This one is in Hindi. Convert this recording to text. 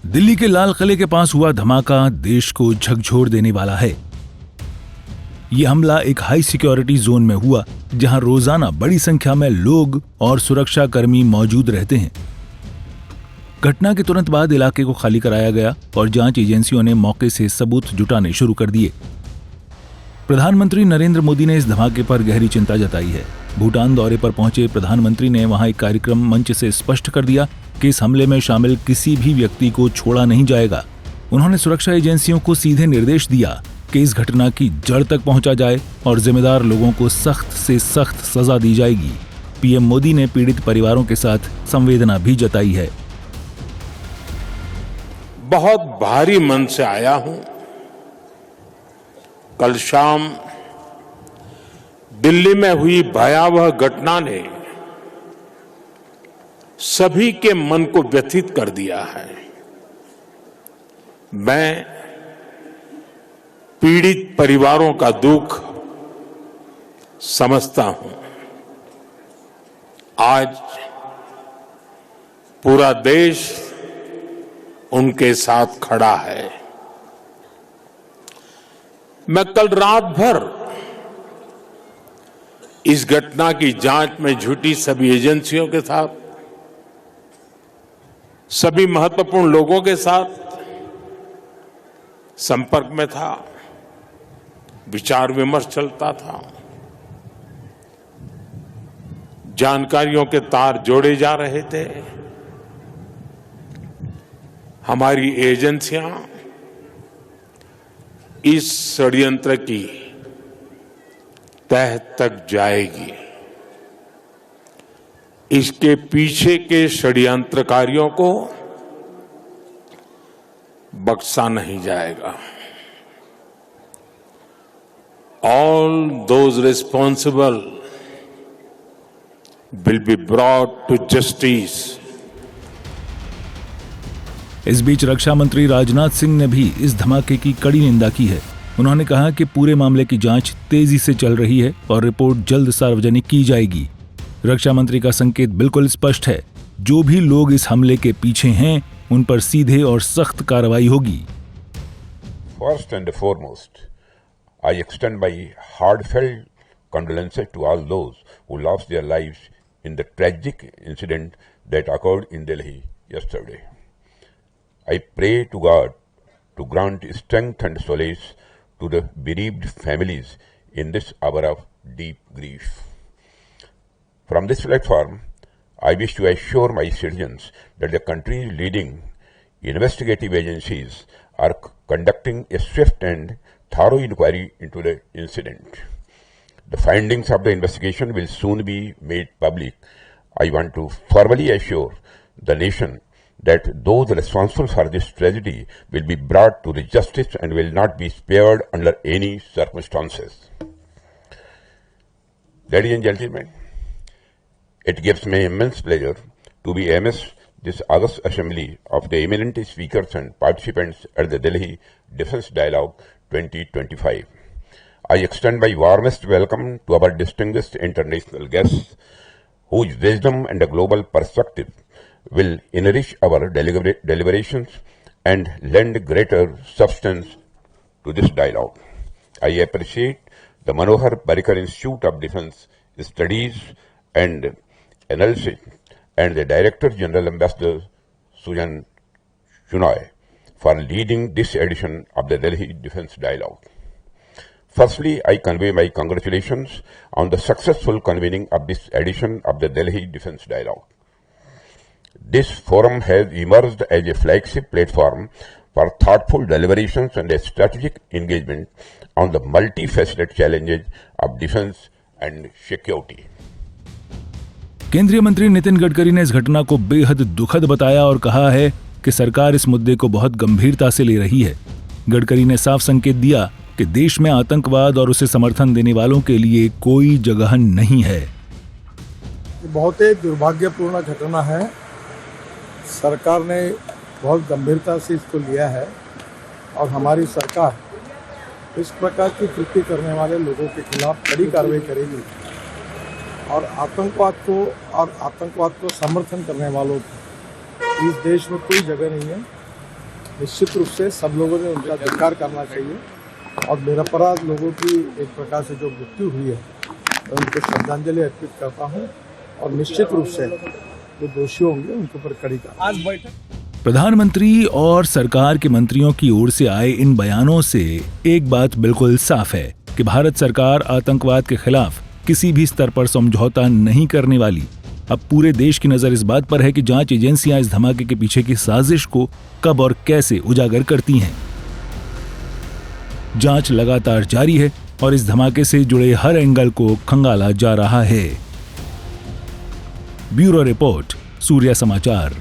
दिल्ली के लाल किले के पास हुआ धमाका देश को झकझोर देने वाला है। यह हमला एक हाई सिक्योरिटी जोन में हुआ, जहां रोजाना बड़ी संख्या में लोग और सुरक्षा कर्मी मौजूद रहते हैं। घटना के तुरंत बाद इलाके को खाली कराया गया और जांच एजेंसियों ने मौके से सबूत जुटाने शुरू कर दिए। प्रधानमंत्री नरेंद्र मोदी ने इस धमाके पर गहरी चिंता जताई है। भूटान दौरे पर पहुंचे प्रधानमंत्री ने वहां एक कार्यक्रम मंच से स्पष्ट कर दिया कि इस हमले में शामिल किसी भी व्यक्ति को छोड़ा नहीं जाएगा। उन्होंने सुरक्षा एजेंसियों को सीधे निर्देश दिया कि इस घटना की जड़ तक पहुंचा जाए और जिम्मेदार लोगों को सख्त से सख्त सजा दी जाएगी। पीएम मोदी ने पीड़ित परिवारों के साथ संवेदना भी जताई है। बहुत भारी मन से आया हूं। कल शाम दिल्ली में हुई भयावह घटना ने सभी के मन को व्यथित कर दिया है। मैं पीड़ित परिवारों का दुख समझता हूं। आज पूरा देश उनके साथ खड़ा है। मैं कल रात भर इस घटना की जांच में जुटी सभी एजेंसियों के साथ, सभी महत्वपूर्ण लोगों के साथ संपर्क में था, विचार विमर्श चलता था, जानकारियों के तार जोड़े जा रहे थे। हमारी एजेंसियां इस षड्यंत्र की तह तक जाएगी। इसके पीछे के षड्यंत्रकारियों को बख्शा नहीं जाएगा। All those responsible will be brought to justice. इस बीच रक्षा मंत्री राजनाथ सिंह ने भी इस धमाके की कड़ी निंदा की है। उन्होंने कहा कि पूरे मामले की जांच तेजी से चल रही है और रिपोर्ट जल्द सार्वजनिक की जाएगी। रक्षा मंत्री का संकेत बिल्कुल स्पष्ट है, जो भी लोग इस हमले के पीछे हैं उन पर सीधे और सख्त कार्रवाई होगी। First and foremost, I extend my heartfelt condolences to all those who lost their lives in the tragic incident that occurred in Delhi yesterday. I pray to God to grant strength and solace to the bereaved families in this hour of deep grief. From this platform, I wish to assure my citizens that the country's leading investigative agencies are conducting a swift and thorough inquiry into the incident. The findings of the investigation will soon be made public. I want to formally assure the nation that those responsible for this tragedy will be brought to the justice and will not be spared under any circumstances. Ladies and gentlemen, it gives me immense pleasure to be amidst this august assembly of the eminent speakers and participants at the Delhi Defence Dialogue 2025. I extend my warmest welcome to our distinguished international guests, whose wisdom and a global perspective will enrich our deliberations and lend greater substance to this dialogue. I appreciate the Manohar Parrikar Institute of Defence Studies and Analysis and the Director General Ambassador Sujan Shenoy for leading this edition of the Delhi Defence Dialogue. Firstly, I convey my congratulations on the successful convening of this edition of the Delhi Defence Dialogue. This forum has emerged as a flagship platform for thoughtful deliberations and a strategic engagement on the multifaceted challenges of defense and security. केंद्रीय मंत्री नितिन गडकरी ने इस घटना को बेहद दुखद बताया और कहा है कि सरकार इस मुद्दे को बहुत गंभीरता से ले रही है। गडकरी ने साफ संकेत दिया कि देश में आतंकवाद और उसे समर्थन देने वालों के लिए कोई जगह नहीं है। बहुत ही दुर्भाग्यपूर्ण घटना है। सरकार ने बहुत गंभीरता से इसको लिया है और हमारी सरकार इस प्रकार की कृत्य करने वाले लोगों के खिलाफ कड़ी कार्रवाई करेगी और आतंकवाद को समर्थन करने वालों को इस देश में कोई जगह नहीं है। निश्चित रूप से सब लोगों ने उनका धिक्कार करना चाहिए और निरपराध लोगों की एक प्रकार से जो मृत्यु हुई है मैं उनको श्रद्धांजलि अर्पित करता हूँ और निश्चित रूप से जो दोषी होंगे उनके ऊपर कड़ी कार्रवाई। प्रधानमंत्री और सरकार के मंत्रियों की ओर से आए इन बयानों से एक बात बिल्कुल साफ है कि भारत सरकार आतंकवाद के खिलाफ किसी भी स्तर पर समझौता नहीं करने वाली। अब पूरे देश की नजर इस बात पर है कि जांच एजेंसियां इस धमाके के पीछे की साजिश को कब और कैसे उजागर करती हैं। जांच लगातार जारी है और इस धमाके से जुड़े हर एंगल को खंगाला जा रहा है। ब्यूरो रिपोर्ट, सूर्या समाचार।